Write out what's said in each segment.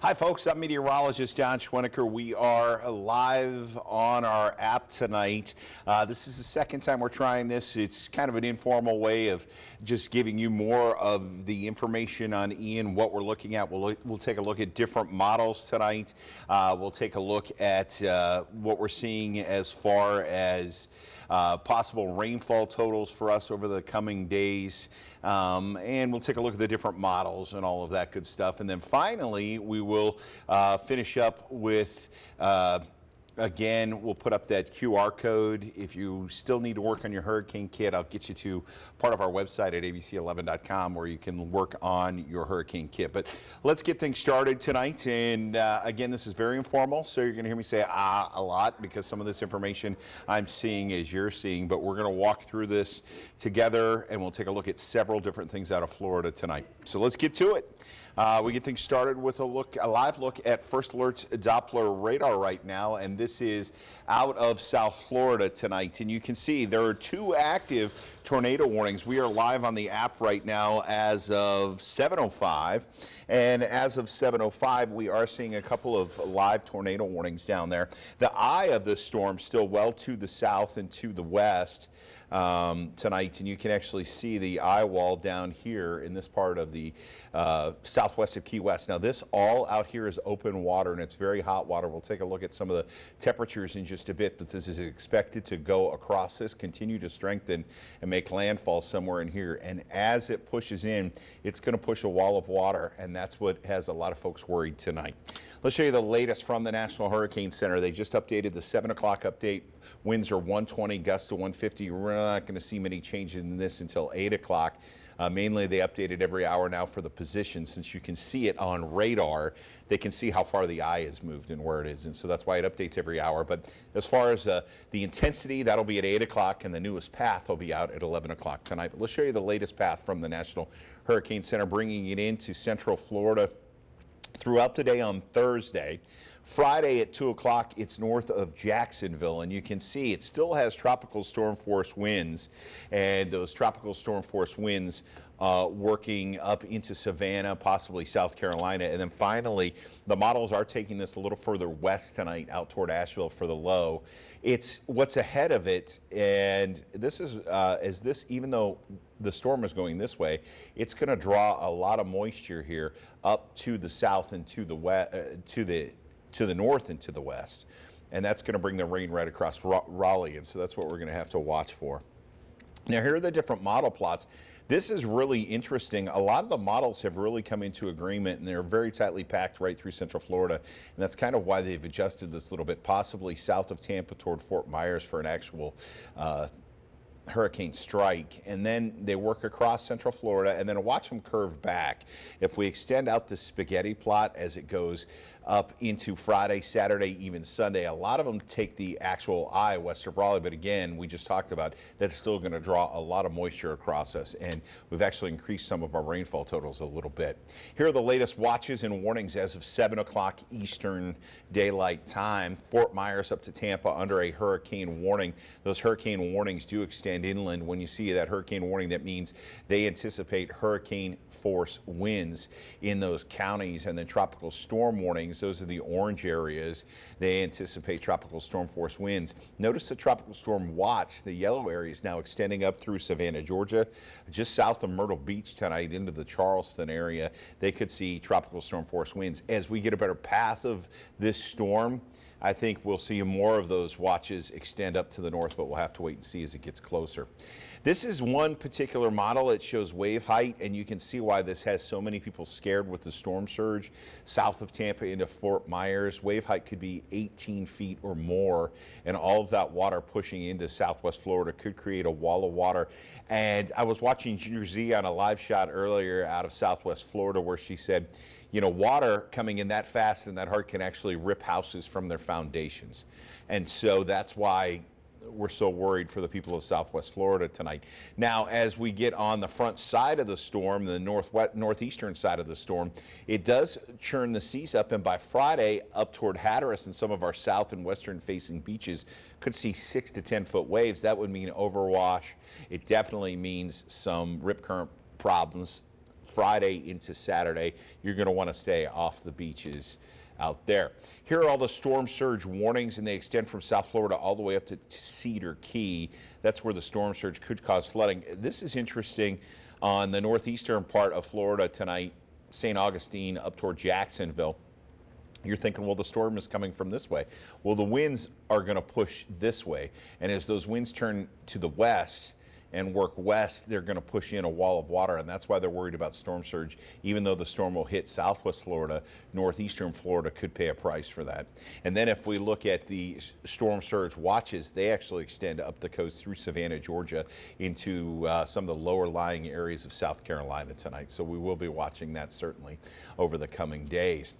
Hi folks, I'm meteorologist John Schweneker. We are live on our app tonight. This is the second time we're trying this. It's kind of an informal way of just giving you more of the information on Ian, what we're looking at. We'll take a look at different models tonight. We'll take a look at what we're seeing as far as possible rainfall totals for us over the coming days. And we'll take a look at the different models and all of that good stuff. And then finally, we will finish up with again, we'll put up that QR code. If you still need to work on your hurricane kit, I'll get you to part of our website at abc11.com where you can work on your hurricane kit. But let's get things started tonight. And again, this is very informal, so you're going to hear me say a lot because some of this information I'm seeing is you're seeing. But we're going to walk through this together, and we'll take a look at several different things out of Florida tonight. So let's get to it. We get things started with a live look at First Alert's Doppler radar right now, and this is out of South Florida tonight. And you can see there are two active tornado warnings. We are live on the app right now as of 7:05, and as of 7:05, we are seeing a couple of live tornado warnings down there. The eye of the storm still well to the south and to the west tonight, and you can actually see the eye wall down here in this part of the southwest of Key West. Now this all out here is open water, and it's very hot water. We'll take a look at some of the temperatures in just a bit, but this is expected to go across this, continue to strengthen, and make landfall somewhere in here. And as it pushes in, it's going to push a wall of water, and that's what has a lot of folks worried tonight. Let's show you the latest from the National Hurricane Center. They just updated the 7 o'clock update. Winds are 120, gusts to 150. We're not going to see many changes in this until 8 o'clock. Mainly, they update it every hour now for the position. Since you can see it on radar, they can see how far the eye has moved and where it is. And so that's why it updates every hour. But as far as the intensity, that'll be at 8 o'clock, and the newest path will be out at 11 o'clock tonight. But let's show you the latest path from the National Hurricane Center, bringing it into central Florida throughout the day on Thursday. Friday at 2 o'clock, it's north of Jacksonville, and you can see it still has tropical storm force winds, and those tropical storm force winds working up into Savannah, possibly South Carolina. And then finally, the models are taking this a little further west tonight, out toward Asheville for the low. It's what's ahead of it, and this is even though the storm is going this way, it's going to draw a lot of moisture here up to the south and to the west, to the north and to the west, and that's going to bring the rain right across Raleigh, and so that's what we're going to have to watch for. Now here are the different model plots. This is really interesting. A lot of the models have really come into agreement, and they're very tightly packed right through central Florida, and that's kind of why they've adjusted this a little bit, possibly south of Tampa toward Fort Myers for an actual hurricane strike, and then they work across central Florida, and then watch them curve back. If we extend out the spaghetti plot as it goes up into Friday, Saturday, even Sunday, a lot of them take the actual eye west of Raleigh, but again, we just talked about that's still going to draw a lot of moisture across us, and we've actually increased some of our rainfall totals a little bit. Here are the latest watches and warnings as of 7 o'clock Eastern Daylight Time. Fort Myers up to Tampa under a hurricane warning. Those hurricane warnings do extend inland. When you see that hurricane warning, that means they anticipate hurricane force winds in those counties. And then tropical storm warnings, those are the orange areas. They anticipate tropical storm force winds. Notice the tropical storm watch, the yellow area is now extending up through Savannah, Georgia, just south of Myrtle Beach tonight into the Charleston area. They could see tropical storm force winds. As we get a better path of this storm, I think we'll see more of those watches extend up to the north, but we'll have to wait and see as it gets closer. This is one particular model. It shows wave height, and you can see why this has so many people scared with the storm surge south of Tampa into Fort Myers. Wave height could be 18 feet or more, and all of that water pushing into southwest Florida could create a wall of water. And I was watching Junior Z on a live shot earlier out of southwest Florida where she said, you know, water coming in that fast and that hard can actually rip houses from their foundations. And so that's why we're so worried for the people of southwest Florida tonight. Now, as we get on the front side of the storm, the northeastern side of the storm, it does churn the seas up, and by Friday, up toward Hatteras and some of our south and western facing beaches could see 6 to 10 foot waves. That would mean overwash. It definitely means some rip current problems Friday into Saturday, you're going to want to stay off the beaches out there. Here are all the storm surge warnings, and they extend from South Florida all the way up to Cedar Key. That's where the storm surge could cause flooding. This is interesting on the northeastern part of Florida tonight, St. Augustine up toward Jacksonville. You're thinking, well, the storm is coming from this way. Well, the winds are going to push this way, and as those winds turn to the west and work west, they're going to push in a wall of water, and that's why they're worried about storm surge. Even though the storm will hit southwest Florida, northeastern Florida could pay a price for that. And then if we look at the storm surge watches, they actually extend up the coast through Savannah, Georgia, into some of the lower lying areas of South Carolina tonight. So we will be watching that certainly over the coming days.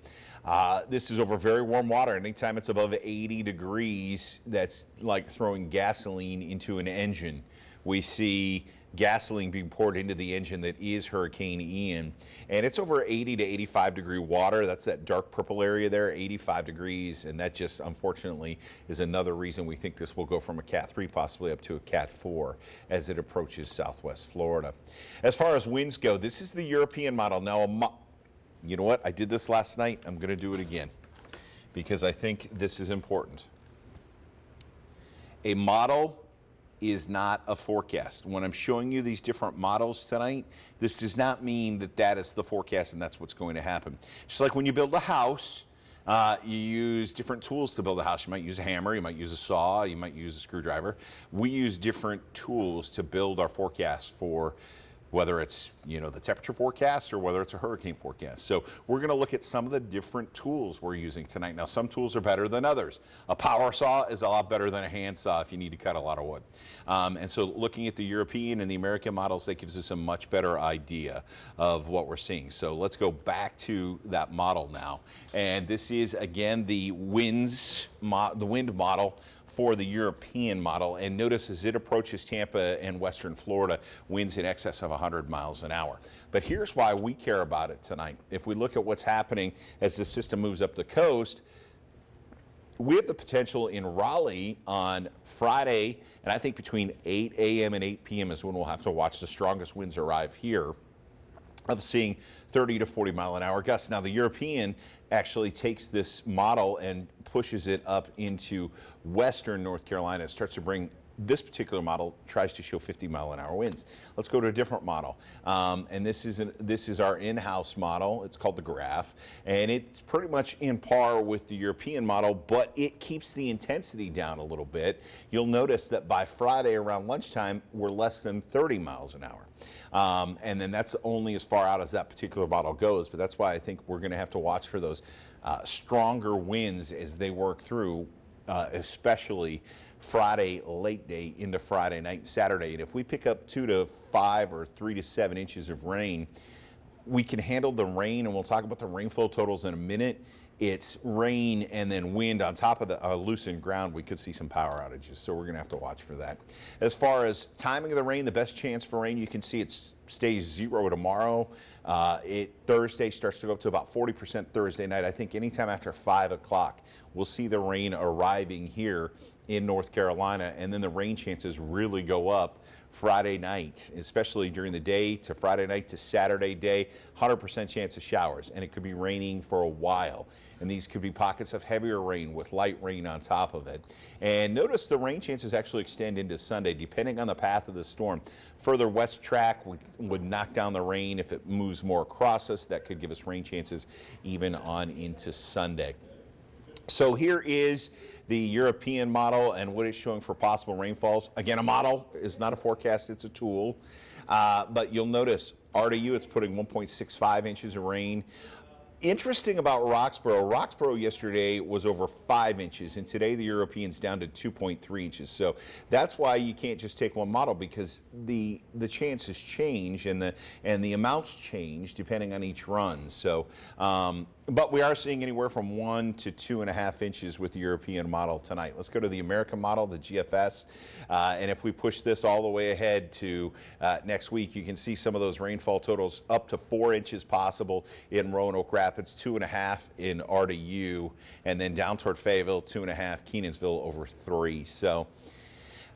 This is over very warm water. Anytime it's above 80 degrees, that's like throwing gasoline into an engine. We see gasoline being poured into the engine that is Hurricane Ian. And it's over 80 to 85 degree water. That's that dark purple area there, 85 degrees. And that just, unfortunately, is another reason we think this will go from a Cat 3 possibly up to a Cat 4 as it approaches southwest Florida. As far as winds go, this is the European model. Now, you know what? I did this last night. I'm going to do it again because I think this is important. A model is not a forecast. When I'm showing you these different models tonight, this does not mean that that is the forecast and that's what's going to happen. Just like when you build a house, you use different tools to build a house. You might use a hammer, you might use a saw, you might use a screwdriver. We use different tools to build our forecast for whether it's, you know, the temperature forecast or whether it's a hurricane forecast. So we're going to look at some of the different tools we're using tonight. Now, some tools are better than others. A power saw is a lot better than a hand saw if you need to cut a lot of wood. And so looking at the European and the American models, that gives us a much better idea of what we're seeing. So let's go back to that model now. And this is, again, the wind model for the European model, and notice as it approaches Tampa and western Florida, winds in excess of 100 miles an hour. But here's why we care about it tonight. If we look at what's happening as the system moves up the coast, we have the potential in Raleigh on Friday, and I think between 8 a.m. and 8 p.m. is when we'll have to watch the strongest winds arrive here, of seeing 30 to 40 mile an hour gusts. Now, the European actually takes this model and pushes it up into western North Carolina. It starts to bring, this particular model tries to show 50 mile an hour winds. Let's go to a different model. And this is our in-house model. It's called the Graph, and it's pretty much in par with the European model, but it keeps the intensity down a little bit. You'll notice that by Friday around lunchtime, we're less than 30 miles an hour. And then that's only as far out as that particular model goes, but that's why I think we're going to have to watch for those stronger winds as they work through, especially Friday late day into Friday night and Saturday. And if we pick up 2 to 5 or 3 to 7 inches of rain, we can handle the rain, and we'll talk about the rainfall totals in a minute. It's rain and then wind on top of the loosened ground. We could see some power outages, so we're going to have to watch for that. As far as timing of the rain, the best chance for rain, you can see it stays 0 tomorrow. Thursday starts to go up to about 40% Thursday night. I think anytime after 5 o'clock, we'll see the rain arriving here in North Carolina, and then the rain chances really go up Friday night, especially during the day to Friday night to Saturday day, 100% chance of showers, and it could be raining for a while. And these could be pockets of heavier rain with light rain on top of it. And notice the rain chances actually extend into Sunday, depending on the path of the storm. Further west track would knock down the rain. If it moves more across us, that could give us rain chances even on into Sunday. So here is the European model and what it's showing for possible rainfalls. Again, a model is not a forecast, it's a tool. But you'll notice RDU, it's putting 1.65 inches of rain. Interesting about Roxborough yesterday was over 5 inches, and today the European's down to 2.3 inches. So that's why you can't just take one model, because the chances change and the amounts change depending on each run. So, but we are seeing anywhere from 1 to 2.5 inches with the European model tonight. Let's go to the American model, the GFS, and if we push this all the way ahead to next week, you can see some of those rainfall totals up to 4 inches possible in Roanoke Rapids, 2.5 in RDU, and then down toward Fayetteville, 2.5, Kenansville over 3. So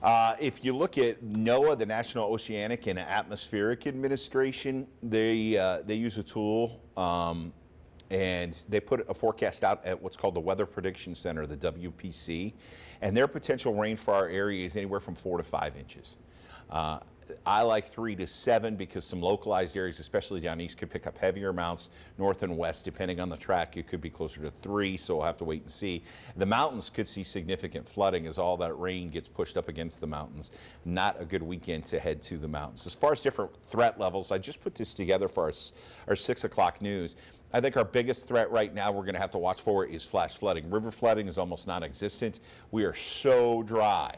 If you look at NOAA, the National Oceanic and Atmospheric Administration, they use a tool and they put a forecast out at what's called the Weather Prediction Center, the WPC, and their potential rain for our area is anywhere from 4 to 5 inches. I like 3 to 7 because some localized areas, especially down east, could pick up heavier amounts. North and west, depending on the track, it could be closer to 3, so we'll have to wait and see. The mountains could see significant flooding as all that rain gets pushed up against the mountains. Not a good weekend to head to the mountains. As far as different threat levels, I just put this together for our 6 o'clock news. I think our biggest threat right now we're going to have to watch for is flash flooding. River flooding is almost non-existent. We are so dry,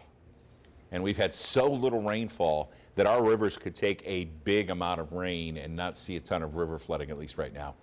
and we've had so little rainfall that our rivers could take a big amount of rain and not see a ton of river flooding, at least right now.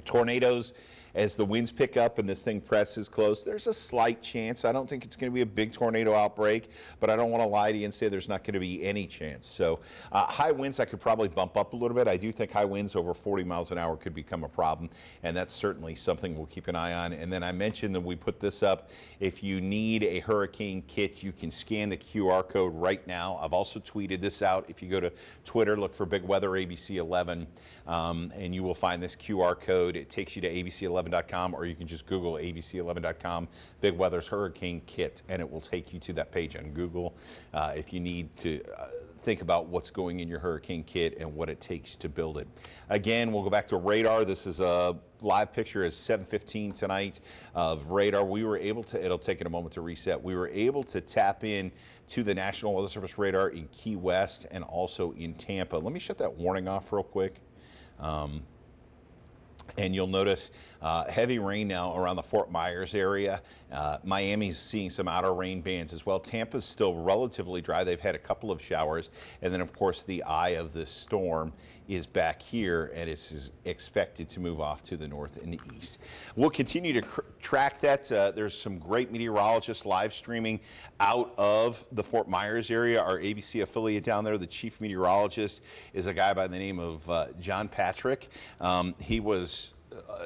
Tornadoes, as the winds pick up and this thing presses close, there's a slight chance. I don't think it's going to be a big tornado outbreak, but I don't want to lie to you and say there's not going to be any chance. So high winds I could probably bump up a little bit. I do think high winds over 40 miles an hour could become a problem, and that's certainly something we'll keep an eye on. And then I mentioned that we put this up. If you need a hurricane kit, you can scan the QR code right now. I've also tweeted this out. If you go to Twitter, look for Big Weather ABC 11, and you will find this QR code. It takes you to abc11.com, or you can just Google abc11.com Big Weather's Hurricane Kit, and it will take you to that page on Google if you need to think about what's going in your hurricane kit and what it takes to build it. Again, we'll go back to radar. This is a live picture at 7:15 tonight of radar. We were able to, it'll take it a moment to reset, we were able to tap in to the National Weather Service radar in Key West and also in Tampa. Let me shut that warning off real quick. And you'll notice heavy rain now around the Fort Myers area. Miami's seeing some outer rain bands as well. Tampa's still relatively dry. They've had a couple of showers. And then, of course, the eye of this storm is back here, and it's expected to move off to the north and the east. We'll continue to track that. There's some great meteorologists live streaming out of the Fort Myers area. Our ABC affiliate down there, the chief meteorologist, is a guy by the name of John Patrick. He was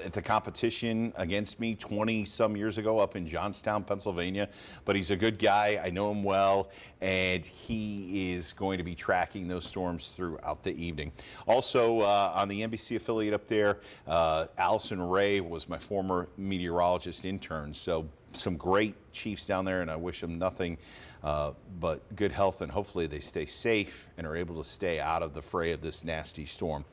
at the competition against me 20 some years ago up in Johnstown, Pennsylvania, but he's a good guy. I know him well, and he is going to be tracking those storms throughout the evening. Also on the NBC affiliate up there, Allison Ray was my former meteorologist intern. So some great chiefs down there, and I wish them nothing but good health, and hopefully they stay safe and are able to stay out of the fray of this nasty storm.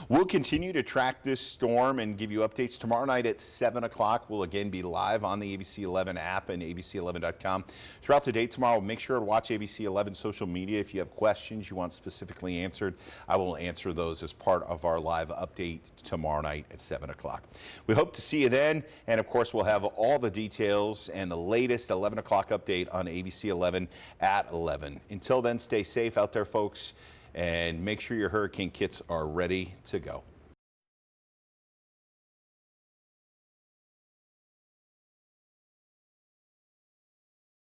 We'll continue to track this storm and give you updates. Tomorrow night at 7 o'clock, we'll again be live on the ABC 11 app and abc11.com. Throughout the day tomorrow, make sure to watch ABC 11 social media. If you have questions you want specifically answered, I will answer those as part of our live update tomorrow night at 7 o'clock. We hope to see you then, and of course we'll have all the details and the latest 11 o'clock update on ABC 11 at 11. Until then, stay safe out there, folks, and make sure your hurricane kits are ready to go.